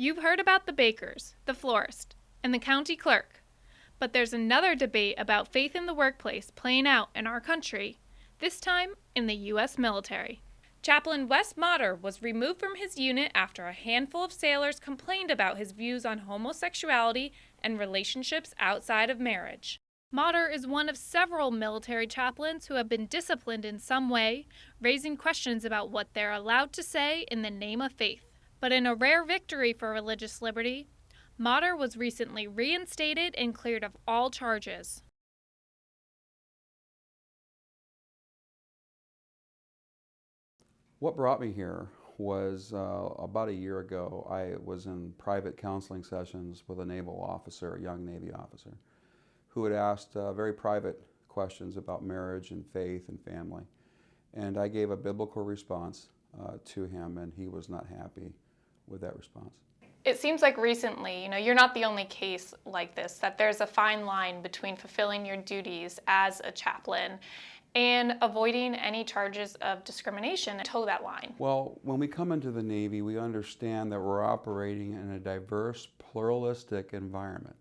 You've heard about the bakers, the florist, and the county clerk. But there's another debate about faith in the workplace playing out in our country, this time in the U.S. military. Chaplain Wesley Modder was removed from his unit after a handful of sailors complained about his views on homosexuality and relationships outside of marriage. Modder is one of several military chaplains who have been disciplined in some way, raising questions about what they're allowed to say in the name of faith. But in a rare victory for religious liberty, Modder was recently reinstated and cleared of all charges. What brought me here was about a year ago. I was in private counseling sessions with a naval officer, a young Navy officer, who had asked very private questions about marriage and faith and family. And I gave a biblical response to him, and he was not happy with that response. It seems like recently, you're not the only case like this, that there's a fine line between fulfilling your duties as a chaplain and avoiding any charges of discrimination. Toe that line. Well, when we come into the Navy, we understand that we're operating in a diverse, pluralistic environment.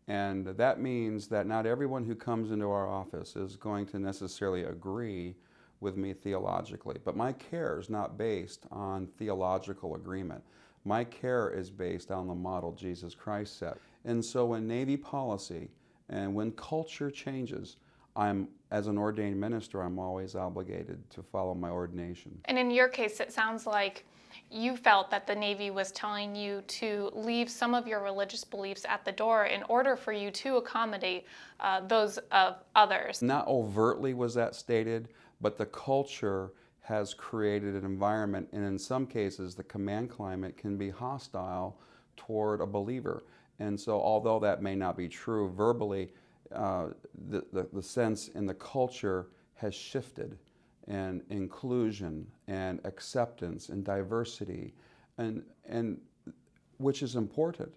And that means that not everyone who comes into our office is going to necessarily agree with me theologically. But my care is not based on theological agreement. My care is based on the model Jesus Christ set. And so when Navy policy and when culture changes, as an ordained minister, I'm always obligated to follow my ordination. And in your case, it sounds like you felt that the Navy was telling you to leave some of your religious beliefs at the door in order for you to accommodate those of others. Not overtly was that stated, but the culture has created an environment, and in some cases the command climate can be hostile toward a believer. And so although that may not be true verbally, the sense in the culture has shifted, and inclusion and acceptance and diversity, and which is important,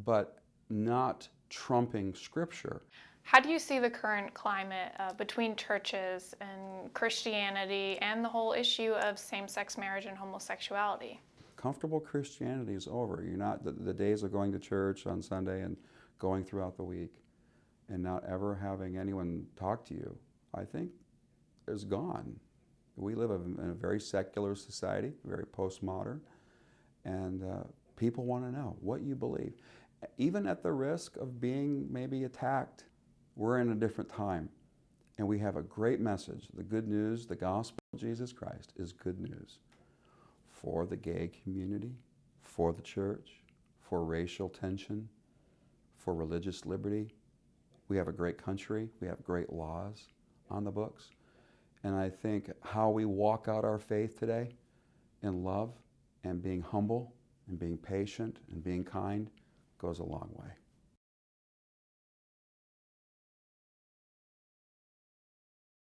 but not trumping Scripture. How do you see the current climate between churches and Christianity and the whole issue of same-sex marriage and homosexuality? Comfortable Christianity is over. You're not the days of going to church on Sunday and going throughout the week and not ever having anyone talk to you, I think, is gone. We live in a very secular society, very postmodern, and people want to know what you believe. Even at the risk of being maybe attacked, we're in a different time, and we have a great message. The good news, the gospel of Jesus Christ is good news for the gay community, for the church, for racial tension, for religious liberty. We have a great country. We have great laws on the books. And I think how we walk out our faith today in love and being humble and being patient and being kind goes a long way.